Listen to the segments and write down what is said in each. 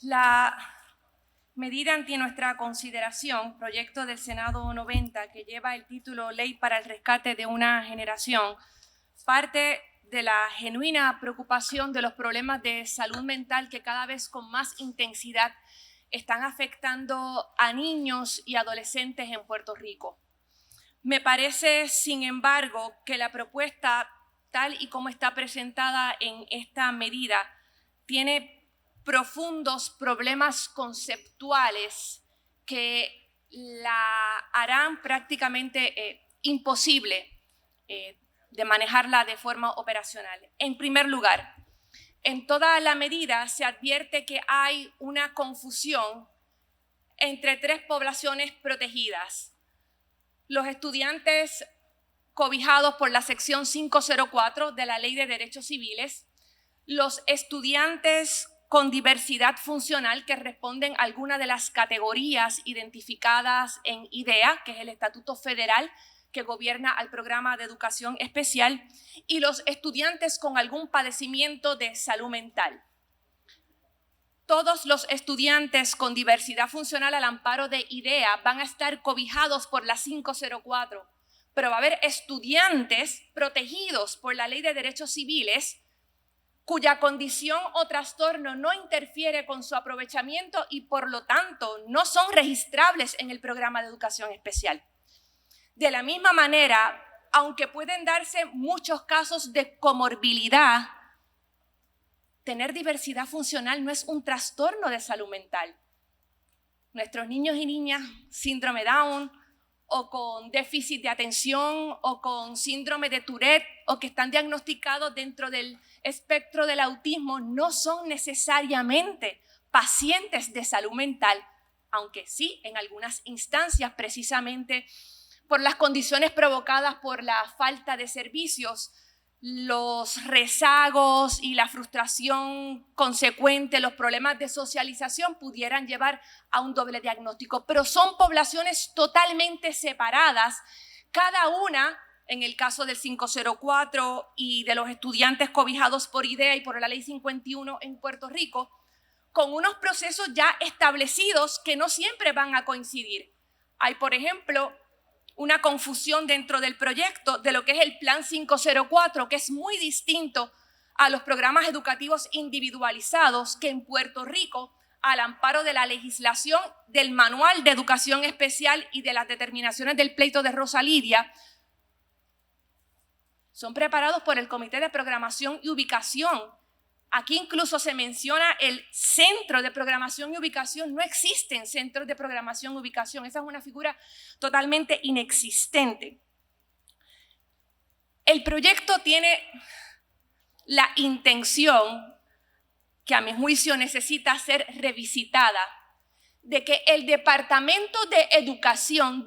La medida ante nuestra consideración, proyecto del Senado 90, que lleva el título Ley para el Rescate de una Generación, parte de la genuina preocupación de los problemas de salud mental que cada vez con más intensidad están afectando a niños y adolescentes en Puerto Rico. Me parece, sin embargo, que la propuesta, tal y como está presentada en esta medida, tiene profundos problemas conceptuales que la harán prácticamente imposible de manejarla de forma operacional. En primer lugar, en toda la medida se advierte que hay una confusión entre tres poblaciones protegidas: los estudiantes cobijados por la sección 504 de la Ley de Derechos Civiles, los estudiantes con diversidad funcional que responden a alguna de las categorías identificadas en IDEA, que es el Estatuto Federal que gobierna al programa de educación especial, y los estudiantes con algún padecimiento de salud mental. Todos los estudiantes con diversidad funcional al amparo de IDEA van a estar cobijados por la 504, pero va a haber estudiantes protegidos por la Ley de Derechos Civiles cuya condición o trastorno no interfiere con su aprovechamiento y por lo tanto no son registrables en el programa de educación especial. De la misma manera, aunque pueden darse muchos casos de comorbilidad, tener diversidad funcional no es un trastorno de salud mental. Nuestros niños y niñas síndrome Down o con déficit de atención o con síndrome de Tourette o que están diagnosticados dentro del espectro del autismo no son necesariamente pacientes de salud mental, aunque sí en algunas instancias, precisamente por las condiciones provocadas por la falta de servicios, los rezagos y la frustración consecuente, los problemas de socialización pudieran llevar a un doble diagnóstico, pero son poblaciones totalmente separadas, cada una, en el caso del 504 y de los estudiantes cobijados por IDEA y por la Ley 51 en Puerto Rico, con unos procesos ya establecidos que no siempre van a coincidir. Hay, por ejemplo, una confusión dentro del proyecto de lo que es el Plan 504, que es muy distinto a los programas educativos individualizados que en Puerto Rico, al amparo de la legislación del Manual de Educación Especial y de las determinaciones del pleito de Rosa Lidia, son preparados por el Comité de Programación y Ubicación. Aquí incluso se menciona el Centro de Programación y Ubicación. No existen centros de programación y ubicación. Esa es una figura totalmente inexistente. El proyecto tiene la intención, que a mi juicio necesita ser revisitada, de que el Departamento de Educación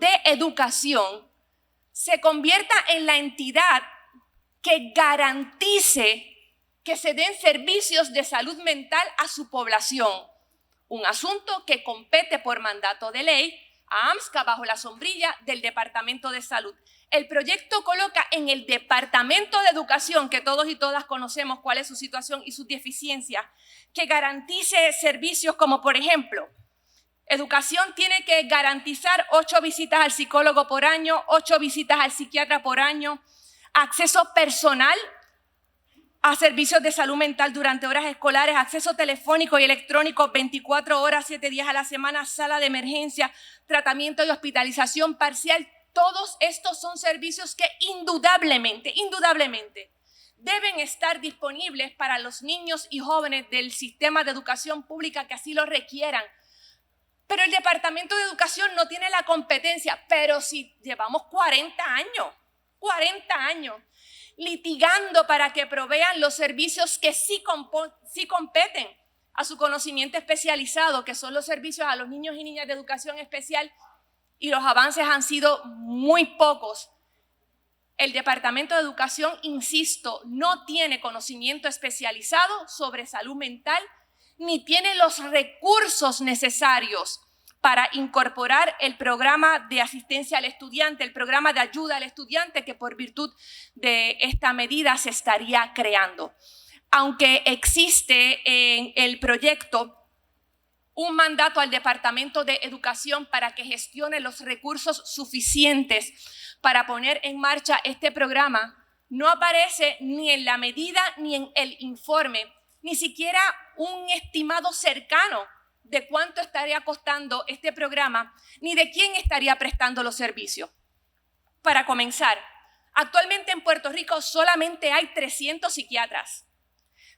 se convierta en la entidad que garantice que se den servicios de salud mental a su población, un asunto que compete por mandato de ley a AMSCA bajo la sombrilla del Departamento de Salud. El proyecto coloca en el Departamento de Educación, que todos y todas conocemos cuál es su situación y sus deficiencias, que garantice servicios como, por ejemplo, educación tiene que garantizar 8 visitas al psicólogo por año, 8 visitas al psiquiatra por año, acceso personal a servicios de salud mental durante horas escolares, acceso telefónico y electrónico 24 horas, 7 días a la semana, sala de emergencia, tratamiento y hospitalización parcial. Todos estos son servicios que indudablemente deben estar disponibles para los niños y jóvenes del sistema de educación pública que así lo requieran. Pero el Departamento de Educación no tiene la competencia. Pero si llevamos 40 años, litigando para que provean los servicios que sí competen a su conocimiento especializado, que son los servicios a los niños y niñas de educación especial, y los avances han sido muy pocos. El Departamento de Educación, insisto, no tiene conocimiento especializado sobre salud mental, ni tiene los recursos necesarios para incorporar el programa de asistencia al estudiante, el programa de ayuda al estudiante que por virtud de esta medida se estaría creando. Aunque existe en el proyecto un mandato al Departamento de Educación para que gestione los recursos suficientes para poner en marcha este programa, no aparece ni en la medida ni en el informe, ni siquiera un estimado cercano de cuánto estaría costando este programa, ni de quién estaría prestando los servicios. Para comenzar, actualmente en Puerto Rico solamente hay 300 psiquiatras.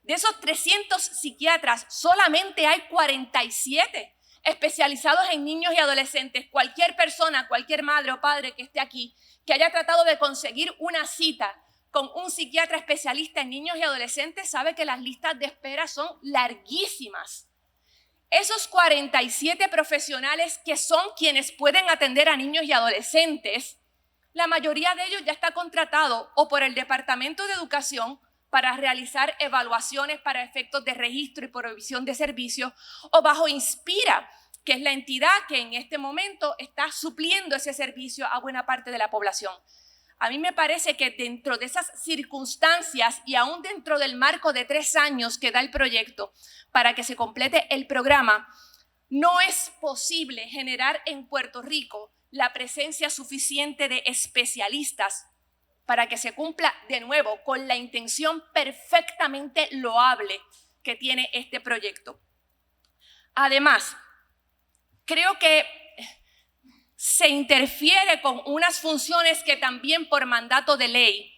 De esos 300 psiquiatras, solamente hay 47 especializados en niños y adolescentes. Cualquier persona, cualquier madre o padre que esté aquí, que haya tratado de conseguir una cita con un psiquiatra especialista en niños y adolescentes, sabe que las listas de espera son larguísimas. Esos 47 profesionales que son quienes pueden atender a niños y adolescentes, la mayoría de ellos ya está contratado o por el Departamento de Educación para realizar evaluaciones para efectos de registro y provisión de servicios, o bajo Inspira, que es la entidad que en este momento está supliendo ese servicio a buena parte de la población. A mí me parece que dentro de esas circunstancias y aún dentro del marco de 3 años que da el proyecto para que se complete el programa, no es posible generar en Puerto Rico la presencia suficiente de especialistas para que se cumpla de nuevo con la intención perfectamente loable que tiene este proyecto. Además, creo que se interfiere con unas funciones que también por mandato de ley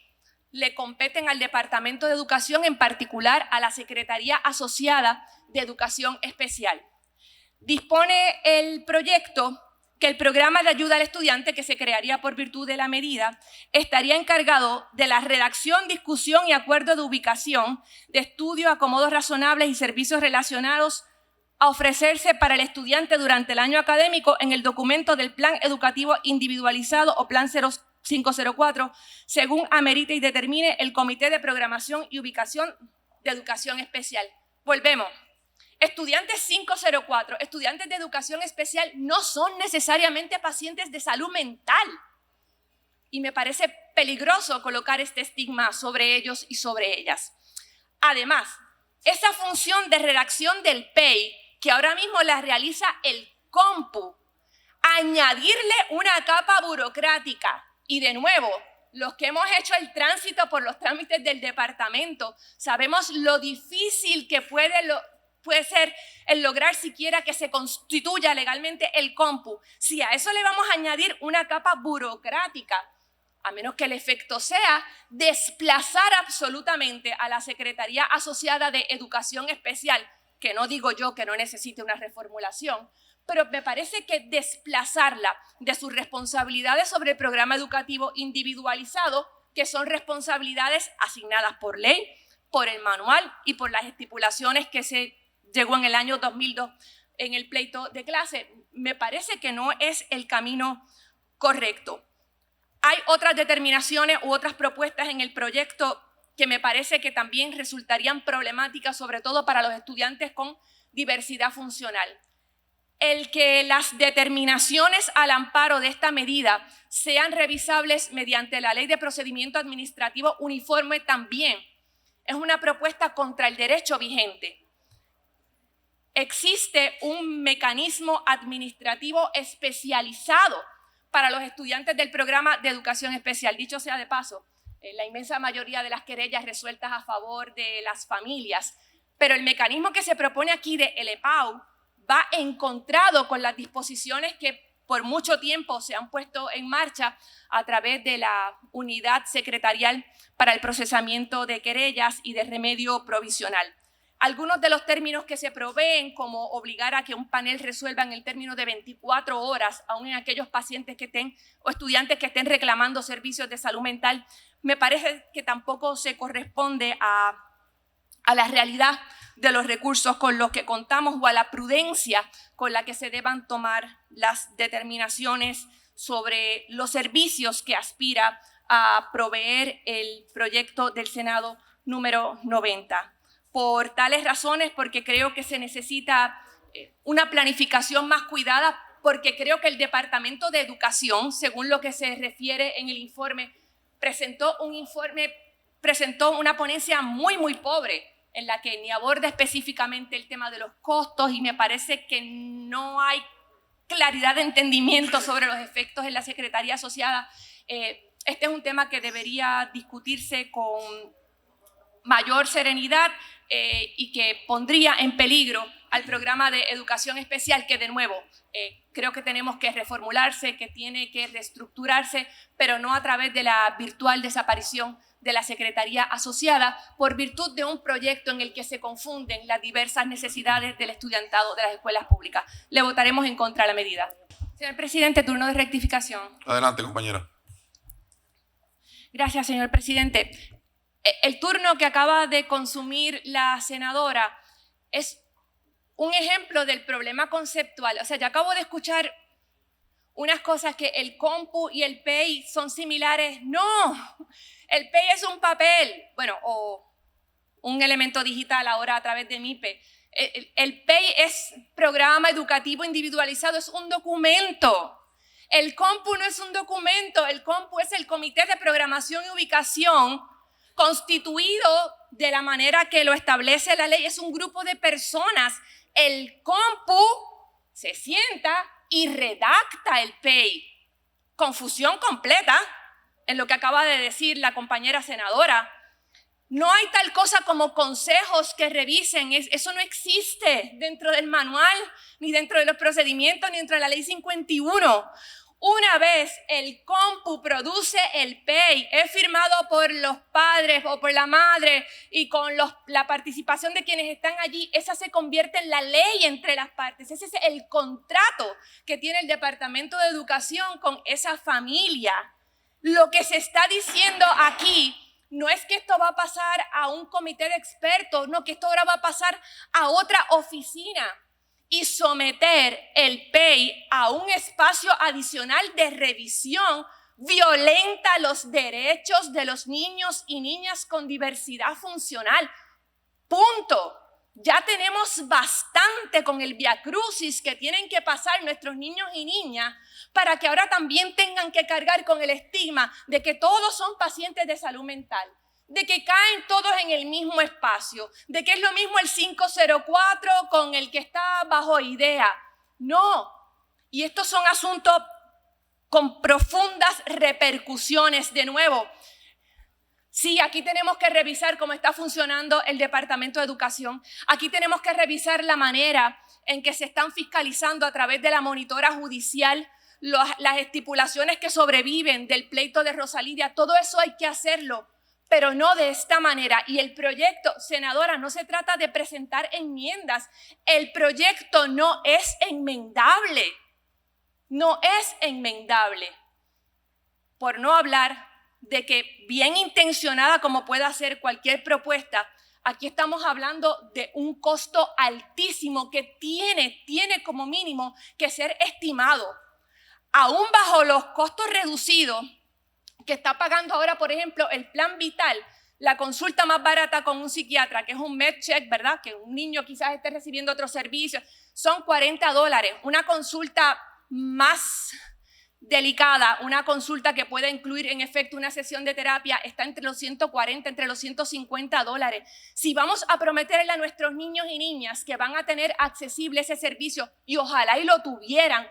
le competen al Departamento de Educación, en particular a la Secretaría Asociada de Educación Especial. Dispone el proyecto que el programa de ayuda al estudiante, que se crearía por virtud de la medida, estaría encargado de la redacción, discusión y acuerdo de ubicación de estudios, acomodos razonables y servicios relacionados a ofrecerse para el estudiante durante el año académico en el documento del Plan Educativo Individualizado o Plan 0504, según amerite y determine el Comité de Programación y Ubicación de Educación Especial. Volvemos. Estudiantes 504, estudiantes de educación especial no son necesariamente pacientes de salud mental. Y me parece peligroso colocar este estigma sobre ellos y sobre ellas. Además, esa función de redacción del PEI, que ahora mismo la realiza el COMPU, añadirle una capa burocrática. Y de nuevo, los que hemos hecho el tránsito por los trámites del departamento, sabemos lo difícil que puede ser el lograr siquiera que se constituya legalmente el COMPU. Si a eso le vamos a añadir una capa burocrática, a menos que el efecto sea desplazar absolutamente a la Secretaría Asociada de Educación Especial, que no digo yo que no necesite una reformulación, pero me parece que desplazarla de sus responsabilidades sobre el programa educativo individualizado, que son responsabilidades asignadas por ley, por el manual y por las estipulaciones que se llegó en el año 2002 en el pleito de clase, me parece que no es el camino correcto. Hay otras determinaciones u otras propuestas en el proyecto que me parece que también resultarían problemáticas, sobre todo para los estudiantes con diversidad funcional. El que las determinaciones al amparo de esta medida sean revisables mediante la Ley de Procedimiento Administrativo Uniforme también es una propuesta contra el derecho vigente. Existe un mecanismo administrativo especializado para los estudiantes del programa de educación especial. Dicho sea de paso, la inmensa mayoría de las querellas resueltas a favor de las familias, pero el mecanismo que se propone aquí de el EPAU va encontrado con las disposiciones que por mucho tiempo se han puesto en marcha a través de la Unidad Secretarial para el Procesamiento de Querellas y de Remedio Provisional. Algunos de los términos que se proveen, como obligar a que un panel resuelva en el término de 24 horas, aún en aquellos pacientes que estén o estudiantes que estén reclamando servicios de salud mental, me parece que tampoco se corresponde a la realidad de los recursos con los que contamos o a la prudencia con la que se deban tomar las determinaciones sobre los servicios que aspira a proveer el proyecto del Senado número 90. Por tales razones, porque creo que se necesita una planificación más cuidada, porque creo que el Departamento de Educación, según lo que se refiere en el informe, presentó una ponencia muy pobre en la que ni aborda específicamente el tema de los costos y me parece que no hay claridad de entendimiento sobre los efectos en la Secretaría asociada. Este es un tema que debería discutirse con mayor serenidad y que pondría en peligro al programa de educación especial, que de nuevo creo que tenemos que reformularse, que tiene que reestructurarse, pero no a través de la virtual desaparición de la Secretaría asociada por virtud de un proyecto en el que se confunden las diversas necesidades del estudiantado de las escuelas públicas. Le votaremos en contra de la medida. Señor presidente, turno de rectificación. Adelante, compañera. Gracias, señor presidente. El turno que acaba de consumir la senadora es un ejemplo del problema conceptual. O sea, ya acabo de escuchar unas cosas que el compu y el PEI son similares. No, el PEI es un papel, bueno, o un elemento digital ahora a través de MIPE. El PEI es programa educativo individualizado, es un documento. El compu no es un documento, el compu es el Comité de Programación y Ubicación constituido de la manera que lo establece la ley. Es un grupo de personas. El compu se sienta y redacta el PEI. Confusión completa en lo que acaba de decir la compañera senadora. No hay tal cosa como consejos que revisen. Eso no existe dentro del manual, ni dentro de los procedimientos, ni dentro de la ley 51. Una vez el compu produce el PEI, es firmado por los padres o por la madre y con la participación de quienes están allí, esa se convierte en la ley entre las partes. Ese es el contrato que tiene el Departamento de Educación con esa familia. Lo que se está diciendo aquí no es que esto va a pasar a un comité de expertos, no, que esto ahora va a pasar a otra oficina. Y someter el PEI a un espacio adicional de revisión violenta los derechos de los niños y niñas con diversidad funcional. Punto. Ya tenemos bastante con el viacrucis que tienen que pasar nuestros niños y niñas para que ahora también tengan que cargar con el estigma de que todos son pacientes de salud mental, de que caen todos en el mismo espacio, de que es lo mismo el 504 con el que está bajo IDEA. No, y estos son asuntos con profundas repercusiones. De nuevo, sí, aquí tenemos que revisar cómo está funcionando el Departamento de Educación. Aquí tenemos que revisar la manera en que se están fiscalizando a través de la monitora judicial las estipulaciones que sobreviven del pleito de Rosalía. Todo eso hay que hacerlo, pero no de esta manera. Y el proyecto, senadora, no se trata de presentar enmiendas. El proyecto no es enmendable. No es enmendable. Por no hablar de que, bien intencionada como pueda ser cualquier propuesta, aquí estamos hablando de un costo altísimo que tiene como mínimo que ser estimado. Aún bajo los costos reducidos que está pagando ahora, por ejemplo, el Plan Vital, la consulta más barata con un psiquiatra, que es un MedCheck, ¿verdad? Que un niño quizás esté recibiendo otros servicios, son $40. Una consulta más delicada, una consulta que puede incluir en efecto una sesión de terapia, está entre los 140, entre los $150. Si vamos a prometerle a nuestros niños y niñas que van a tener accesible ese servicio, y ojalá y lo tuvieran,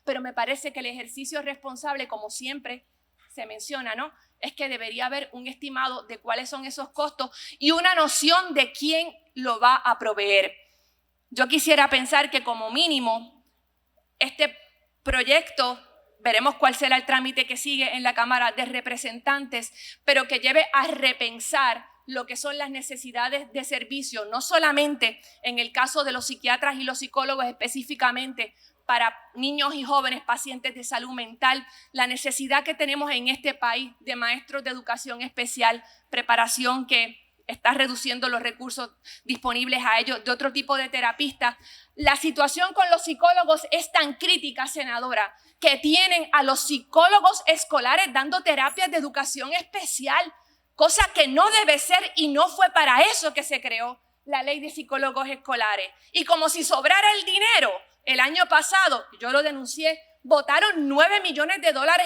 pero me parece que el ejercicio responsable, como siempre se menciona, ¿no?, es que debería haber un estimado de cuáles son esos costos y una noción de quién lo va a proveer. Yo quisiera pensar que como mínimo este proyecto, veremos cuál será el trámite que sigue en la Cámara de Representantes, pero que lleve a repensar lo que son las necesidades de servicio, no solamente en el caso de los psiquiatras y los psicólogos específicamente para niños y jóvenes pacientes de salud mental, la necesidad que tenemos en este país de maestros de educación especial, preparación que está reduciendo los recursos disponibles a ellos, de otro tipo de terapistas. La situación con los psicólogos es tan crítica, senadora, que tienen a los psicólogos escolares dando terapias de educación especial, cosa que no debe ser y no fue para eso que se creó la ley de psicólogos escolares. Y como si sobrara el dinero, el año pasado, yo lo denuncié, votaron $9 millones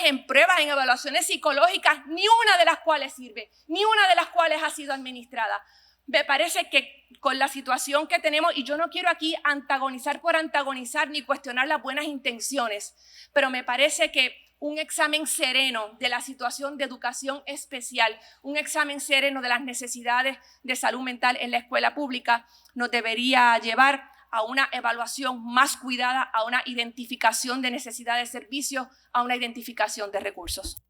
en pruebas, en evaluaciones psicológicas, ni una de las cuales sirve, ni una de las cuales ha sido administrada. Me parece que con la situación que tenemos, y yo no quiero aquí antagonizar por antagonizar ni cuestionar las buenas intenciones, pero me parece que un examen sereno de la situación de educación especial, un examen sereno de las necesidades de salud mental en la escuela pública nos debería llevar a una evaluación más cuidada, a una identificación de necesidades de servicios, a una identificación de recursos.